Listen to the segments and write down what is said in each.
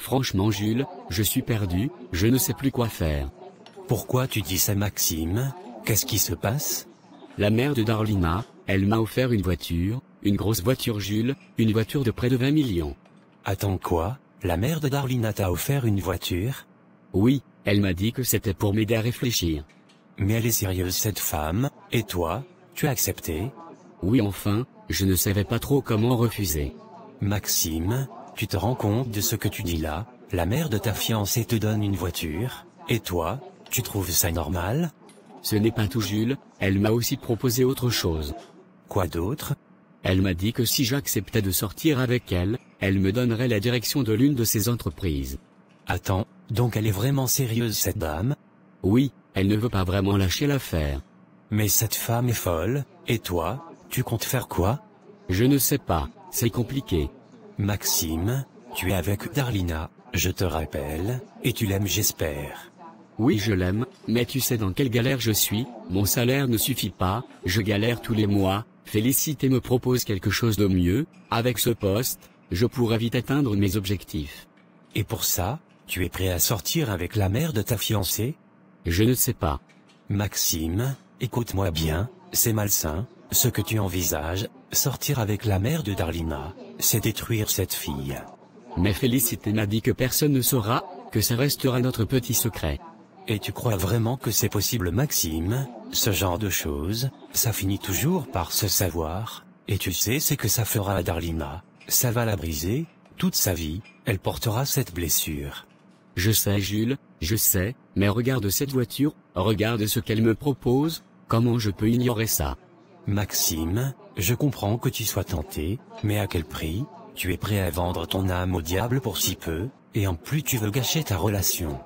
Franchement Jules, je suis perdu, je ne sais plus quoi faire. Pourquoi tu dis ça Maxime? Qu'est-ce qui se passe? La mère de Darlina, elle m'a offert une grosse voiture Jules, une voiture de près de 20 millions. Attends quoi? La mère de Darlina t'a offert une voiture? Oui, elle m'a dit que c'était pour m'aider à réfléchir. Mais elle est sérieuse cette femme, et toi, tu as accepté? Oui enfin, je ne savais pas trop comment refuser. Maxime, tu te rends compte de ce que tu dis là? La mère de ta fiancée te donne une voiture, et toi, tu trouves ça normal? Ce n'est pas tout Jules, elle m'a aussi proposé autre chose. Quoi d'autre? Elle m'a dit que si j'acceptais de sortir avec elle, elle me donnerait la direction de l'une de ses entreprises. Attends, donc elle est vraiment sérieuse cette dame? Oui, elle ne veut pas vraiment lâcher l'affaire. Mais cette femme est folle, et toi, tu comptes faire quoi? Je ne sais pas, c'est compliqué. Maxime, tu es avec Darlina, je te rappelle, et tu l'aimes j'espère. Oui je l'aime, mais tu sais dans quelle galère je suis, mon salaire ne suffit pas, je galère tous les mois, Félicité me propose quelque chose de mieux, avec ce poste, je pourrais vite atteindre mes objectifs. Et pour ça, tu es prêt à sortir avec la mère de ta fiancée? Je ne sais pas. Maxime, écoute-moi bien, c'est malsain, ce que tu envisages, sortir avec la mère de Darlina, c'est détruire cette fille. Mais Félicité m'a dit que personne ne saura, que ça restera notre petit secret. Et tu crois vraiment que c'est possible Maxime? Ce genre de choses, ça finit toujours par se savoir, et tu sais ce que ça fera à Darlina, ça va la briser, toute sa vie, elle portera cette blessure. Je sais Jules, je sais, mais regarde cette voiture, regarde ce qu'elle me propose, comment je peux ignorer ça? Maxime, je comprends que tu sois tenté, mais à quel prix? Tu es prêt à vendre ton âme au diable pour si peu, et en plus tu veux gâcher ta relation.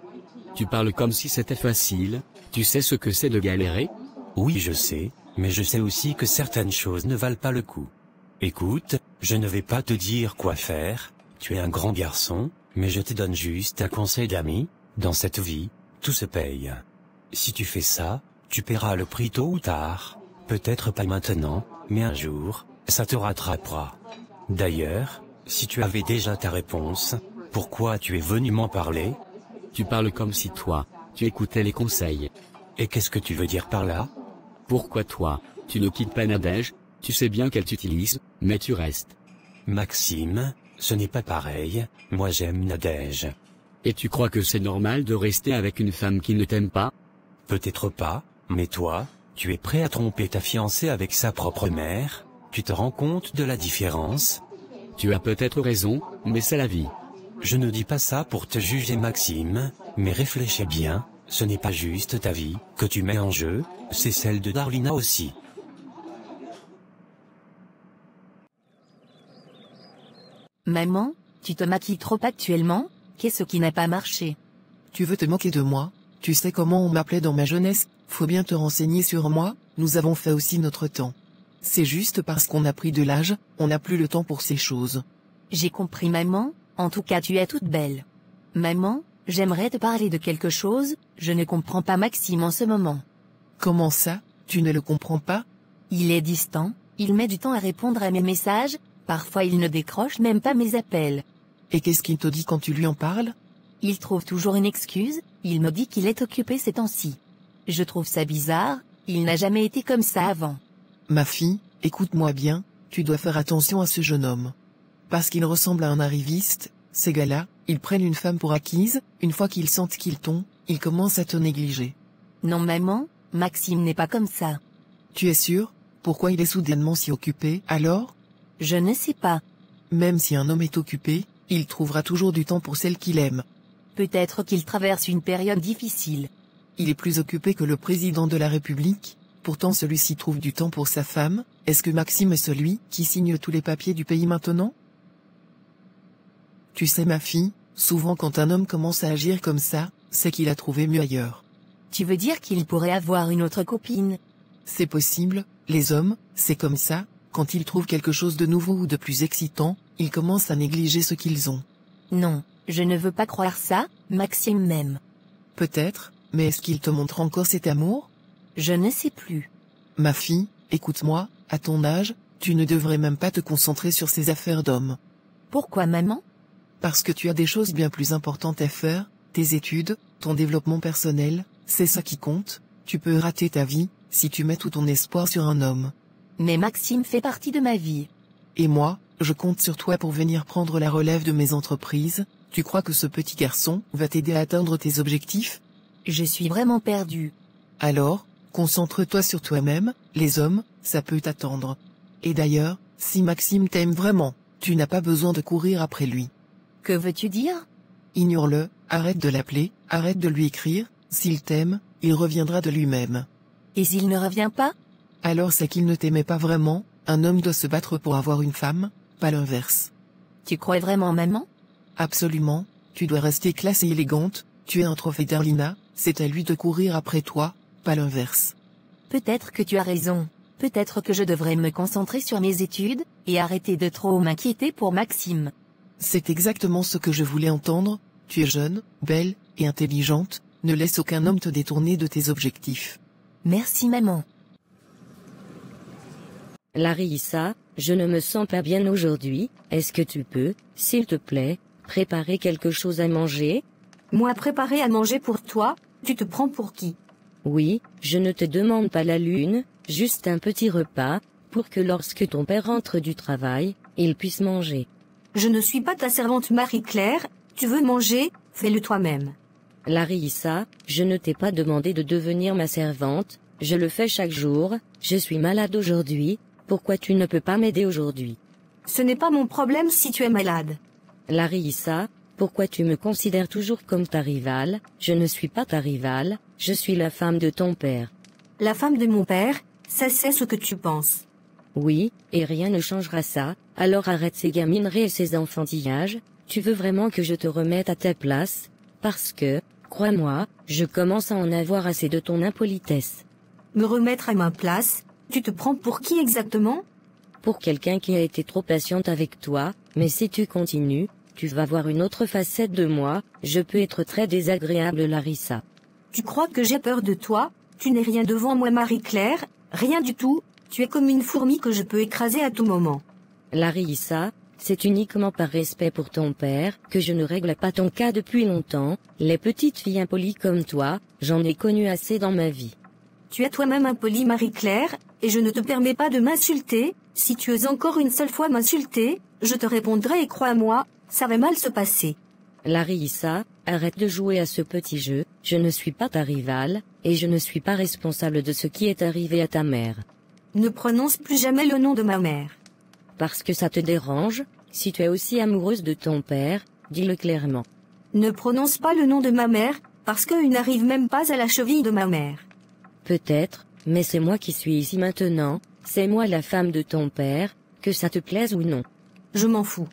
Tu parles comme si c'était facile, tu sais ce que c'est de galérer? Oui je sais, mais je sais aussi que certaines choses ne valent pas le coup. Écoute, je ne vais pas te dire quoi faire, tu es un grand garçon, mais je te donne juste un conseil d'ami, dans cette vie, tout se paye. Si tu fais ça, tu paieras le prix tôt ou tard, peut-être pas maintenant, mais un jour, ça te rattrapera. D'ailleurs, si tu avais déjà ta réponse, pourquoi tu es venu m'en parler? Tu parles comme si toi, tu écoutais les conseils. Et qu'est-ce que tu veux dire par là? Pourquoi toi, tu ne quittes pas Nadège, tu sais bien qu'elle t'utilise, mais tu restes. Maxime, ce n'est pas pareil, moi j'aime Nadège. Et tu crois que c'est normal de rester avec une femme qui ne t'aime pas? Peut-être pas, mais toi, tu es prêt à tromper ta fiancée avec sa propre mère? Tu te rends compte de la différence? Tu as peut-être raison, mais c'est la vie. Je ne dis pas ça pour te juger Maxime, mais réfléchis bien, ce n'est pas juste ta vie que tu mets en jeu, c'est celle de Darlina aussi. Maman, tu te maquilles trop actuellement, qu'est-ce qui n'a pas marché? Tu veux te moquer de moi? Tu sais comment on m'appelait dans ma jeunesse, faut bien te renseigner sur moi, nous avons fait aussi notre temps. C'est juste parce qu'on a pris de l'âge, on n'a plus le temps pour ces choses. J'ai compris maman, en tout cas tu es toute belle. Maman, j'aimerais te parler de quelque chose, je ne comprends pas Maxime en ce moment. Comment ça, tu ne le comprends pas? Il est distant, il met du temps à répondre à mes messages, parfois il ne décroche même pas mes appels. Et qu'est-ce qu'il te dit quand tu lui en parles? Il trouve toujours une excuse, il me dit qu'il est occupé ces temps-ci. Je trouve ça bizarre, il n'a jamais été comme ça avant. Ma fille, écoute-moi bien, tu dois faire attention à ce jeune homme. Parce qu'il ressemble à un arriviste, ces gars-là, ils prennent une femme pour acquise, une fois qu'ils sentent qu'ils tombent, ils commencent à te négliger. Non maman, Maxime n'est pas comme ça. Tu es sûre? Pourquoi il est soudainement si occupé, alors? Je ne sais pas. Même si un homme est occupé, il trouvera toujours du temps pour celle qu'il aime. Peut-être qu'il traverse une période difficile. Il est plus occupé que le président de la République, pourtant celui-ci trouve du temps pour sa femme. Est-ce que Maxime est celui qui signe tous les papiers du pays maintenant? Tu sais ma fille, souvent quand un homme commence à agir comme ça, c'est qu'il a trouvé mieux ailleurs. Tu veux dire qu'il pourrait avoir une autre copine? C'est possible, les hommes, c'est comme ça, quand ils trouvent quelque chose de nouveau ou de plus excitant, ils commencent à négliger ce qu'ils ont. Non, je ne veux pas croire ça, Maxime m'aime. Peut-être, mais est-ce qu'il te montre encore cet amour? Je ne sais plus. Ma fille, écoute-moi, à ton âge, tu ne devrais même pas te concentrer sur ces affaires d'hommes. Pourquoi maman? Parce que tu as des choses bien plus importantes à faire, tes études, ton développement personnel, c'est ça qui compte. Tu peux rater ta vie, si tu mets tout ton espoir sur un homme. Mais Maxime fait partie de ma vie. Et moi, je compte sur toi pour venir prendre la relève de mes entreprises. Tu crois que ce petit garçon va t'aider à atteindre tes objectifs? Je suis vraiment perdue. Alors, concentre-toi sur toi-même, les hommes, ça peut t'attendre. Et d'ailleurs, si Maxime t'aime vraiment, tu n'as pas besoin de courir après lui. Que veux-tu dire? Ignore-le, arrête de l'appeler, arrête de lui écrire, s'il t'aime, il reviendra de lui-même. Et s'il ne revient pas? Alors c'est qu'il ne t'aimait pas vraiment. Un homme doit se battre pour avoir une femme, pas l'inverse. Tu crois vraiment, maman? Absolument, tu dois rester classe et élégante, tu es un trophée d'Arlina, c'est à lui de courir après toi, pas l'inverse. Peut-être que tu as raison. Peut-être que je devrais me concentrer sur mes études, et arrêter de trop m'inquiéter pour Maxime. C'est exactement ce que je voulais entendre. Tu es jeune, belle, et intelligente, ne laisse aucun homme te détourner de tes objectifs. Merci maman. Larissa, je ne me sens pas bien aujourd'hui, est-ce que tu peux, s'il te plaît, préparer quelque chose à manger? Moi préparer à manger pour toi, tu te prends pour qui? Oui, je ne te demande pas la lune, juste un petit repas, pour que lorsque ton père rentre du travail, il puisse manger. Je ne suis pas ta servante Marie-Claire, tu veux manger, fais-le toi-même. Larissa, je ne t'ai pas demandé de devenir ma servante, je le fais chaque jour, je suis malade aujourd'hui, pourquoi tu ne peux pas m'aider aujourd'hui? Ce n'est pas mon problème si tu es malade. Larissa, pourquoi tu me considères toujours comme ta rivale? Je ne suis pas ta rivale, je suis la femme de ton père. La femme de mon père, ça c'est ce que tu penses. Oui, et rien ne changera ça, alors arrête ces gamineries et ces enfantillages, tu veux vraiment que je te remette à ta place? Parce que, crois-moi, je commence à en avoir assez de ton impolitesse. Me remettre à ma place, tu te prends pour qui exactement? Pour quelqu'un qui a été trop patiente avec toi, mais si tu continues, tu vas voir une autre facette de moi, je peux être très désagréable Larissa. Tu crois que j'ai peur de toi? Tu n'es rien devant moi Marie-Claire, rien du tout, tu es comme une fourmi que je peux écraser à tout moment. Larissa, c'est uniquement par respect pour ton père que je ne règle pas ton cas depuis longtemps, les petites filles impolies comme toi, j'en ai connu assez dans ma vie. Tu es toi-même impolie Marie-Claire, et je ne te permets pas de m'insulter, si tu oses encore une seule fois m'insulter, je te répondrai et crois-moi, ça va mal se passer. Larissa, arrête de jouer à ce petit jeu, je ne suis pas ta rivale, et je ne suis pas responsable de ce qui est arrivé à ta mère. Ne prononce plus jamais le nom de ma mère. Parce que ça te dérange, si tu es aussi amoureuse de ton père, dis-le clairement. Ne prononce pas le nom de ma mère, parce qu'il n'arrive même pas à la cheville de ma mère. Peut-être, mais c'est moi qui suis ici maintenant, c'est moi la femme de ton père, que ça te plaise ou non. Je m'en fous.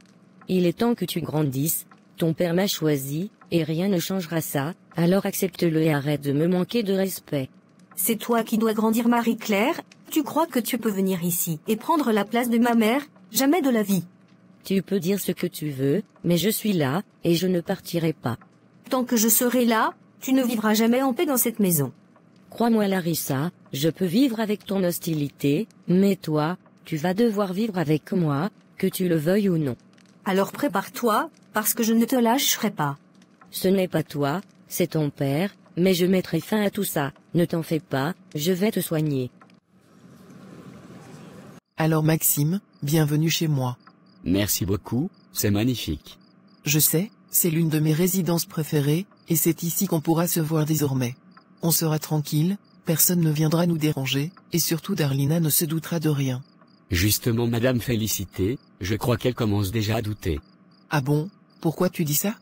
Il est temps que tu grandisses, ton père m'a choisi, et rien ne changera ça, alors accepte-le et arrête de me manquer de respect. C'est toi qui dois grandir Marie-Claire, tu crois que tu peux venir ici et prendre la place de ma mère? Jamais de la vie. Tu peux dire ce que tu veux, mais je suis là, et je ne partirai pas. Tant que je serai là, tu ne vivras jamais en paix dans cette maison. Crois-moi Larissa, je peux vivre avec ton hostilité, mais toi, tu vas devoir vivre avec moi, que tu le veuilles ou non. Alors prépare-toi, parce que je ne te lâcherai pas. Ce n'est pas toi, c'est ton père, mais je mettrai fin à tout ça, ne t'en fais pas, je vais te soigner. Alors Maxime, bienvenue chez moi. Merci beaucoup, c'est magnifique. Je sais, c'est l'une de mes résidences préférées, et c'est ici qu'on pourra se voir désormais. On sera tranquille, personne ne viendra nous déranger, et surtout Darlina ne se doutera de rien. Justement Madame Félicité, je crois qu'elle commence déjà à douter. Ah bon, pourquoi tu dis ça?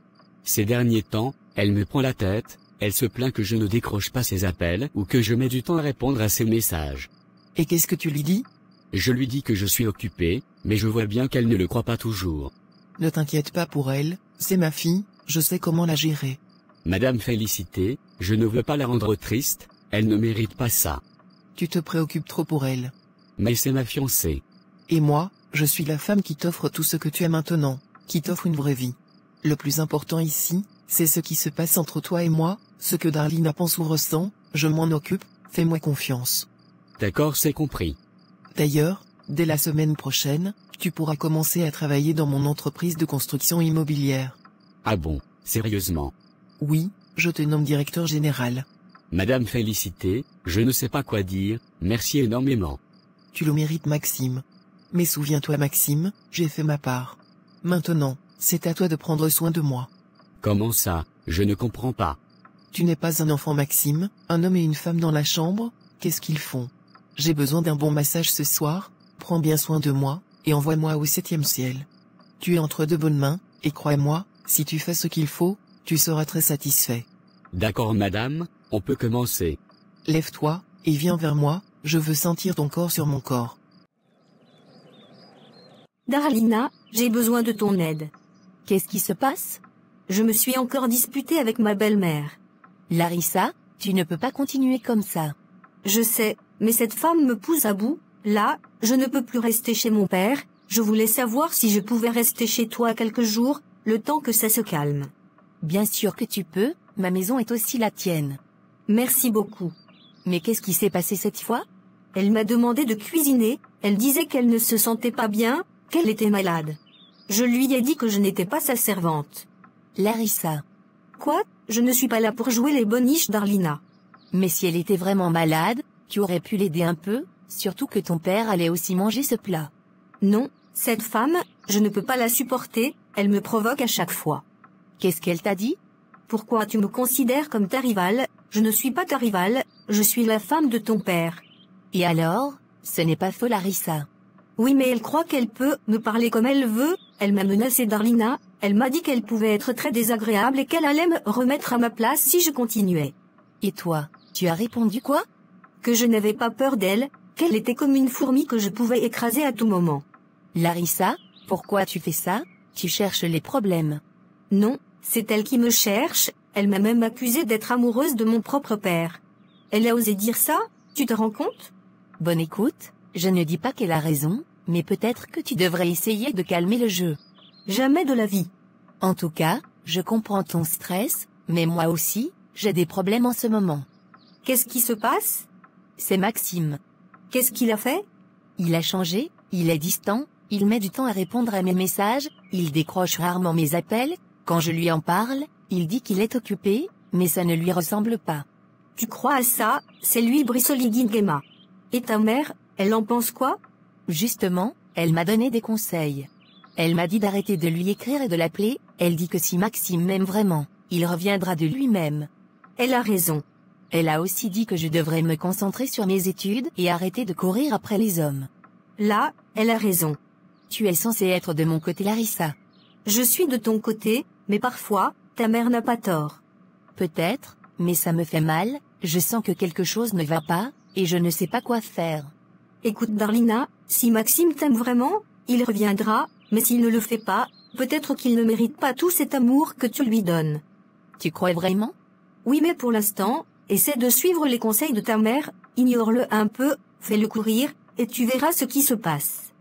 Ces derniers temps, elle me prend la tête, elle se plaint que je ne décroche pas ses appels ou que je mets du temps à répondre à ses messages. Et qu'est-ce que tu lui dis? Je lui dis que je suis occupé, mais je vois bien qu'elle ne le croit pas toujours. Ne t'inquiète pas pour elle, c'est ma fille, je sais comment la gérer. Madame Félicité, je ne veux pas la rendre triste, elle ne mérite pas ça. Tu te préoccupes trop pour elle. Mais c'est ma fiancée. Et moi, je suis la femme qui t'offre tout ce que tu as maintenant, qui t'offre une vraie vie. Le plus important ici, c'est ce qui se passe entre toi et moi, ce que Darlina pense ou ressent, je m'en occupe, fais-moi confiance. D'accord, c'est compris. D'ailleurs, dès la semaine prochaine, tu pourras commencer à travailler dans mon entreprise de construction immobilière. Ah bon, sérieusement? Oui, je te nomme directeur général. Madame Félicité, je ne sais pas quoi dire, merci énormément. Tu le mérites Maxime. Mais souviens-toi Maxime, j'ai fait ma part. Maintenant, c'est à toi de prendre soin de moi. Comment ça, je ne comprends pas. Tu n'es pas un enfant Maxime, un homme et une femme dans la chambre, qu'est-ce qu'ils font? J'ai besoin d'un bon massage ce soir, prends bien soin de moi, et envoie-moi au 7e ciel. Tu es entre de bonnes mains, et crois-moi, si tu fais ce qu'il faut, tu seras très satisfait. D'accord madame, on peut commencer. Lève-toi, et viens vers moi, je veux sentir ton corps sur mon corps. Darlina, j'ai besoin de ton aide. Qu'est-ce qui se passe? Je me suis encore disputée avec ma belle-mère. Larissa, tu ne peux pas continuer comme ça. Je sais, mais cette femme me pousse à bout. Là, je ne peux plus rester chez mon père. Je voulais savoir si je pouvais rester chez toi quelques jours, le temps que ça se calme. Bien sûr que tu peux, ma maison est aussi la tienne. Merci beaucoup. Mais qu'est-ce qui s'est passé cette fois? Elle m'a demandé de cuisiner, elle disait qu'elle ne se sentait pas bien, qu'elle était malade. Je lui ai dit que je n'étais pas sa servante. Larissa. Quoi? Je ne suis pas là pour jouer les boniches Darlina. Mais si elle était vraiment malade, tu aurais pu l'aider un peu, surtout que ton père allait aussi manger ce plat. Non, cette femme, je ne peux pas la supporter, elle me provoque à chaque fois. Qu'est-ce qu'elle t'a dit? Pourquoi tu me considères comme ta rivale? Je ne suis pas ta rivale, je suis la femme de ton père. Et alors? Ce n'est pas faux Larissa. Oui mais elle croit qu'elle peut me parler comme elle veut, elle m'a menacé Darlina, elle m'a dit qu'elle pouvait être très désagréable et qu'elle allait me remettre à ma place si je continuais. Et toi, tu as répondu quoi? Que je n'avais pas peur d'elle, qu'elle était comme une fourmi que je pouvais écraser à tout moment. Larissa, pourquoi tu fais ça? Tu cherches les problèmes. Non, c'est elle qui me cherche, elle m'a même accusée d'être amoureuse de mon propre père. Elle a osé dire ça, tu te rends compte? Bonne écoute, je ne dis pas qu'elle a raison, mais peut-être que tu devrais essayer de calmer le jeu. Jamais de la vie. En tout cas, je comprends ton stress, mais moi aussi, j'ai des problèmes en ce moment. Qu'est-ce qui se passe? C'est Maxime. Qu'est-ce qu'il a fait? Il a changé, il est distant, il met du temps à répondre à mes messages, il décroche rarement mes appels, quand je lui en parle, il dit qu'il est occupé, mais ça ne lui ressemble pas. Tu crois à ça? C'est lui Brissoli-Guingema. Et ta mère, elle en pense quoi? Justement, elle m'a donné des conseils. Elle m'a dit d'arrêter de lui écrire et de l'appeler, elle dit que si Maxime m'aime vraiment, il reviendra de lui-même. Elle a raison. Elle a aussi dit que je devrais me concentrer sur mes études et arrêter de courir après les hommes. Là, elle a raison. Tu es censée être de mon côté Larissa. Je suis de ton côté, mais parfois, ta mère n'a pas tort. Peut-être, mais ça me fait mal, je sens que quelque chose ne va pas, et je ne sais pas quoi faire. Écoute Darlina, si Maxime t'aime vraiment, il reviendra, mais s'il ne le fait pas, peut-être qu'il ne mérite pas tout cet amour que tu lui donnes. Tu crois vraiment? Oui mais pour l'instant, essaie de suivre les conseils de ta mère, ignore-le un peu, fais-le courir, et tu verras ce qui se passe.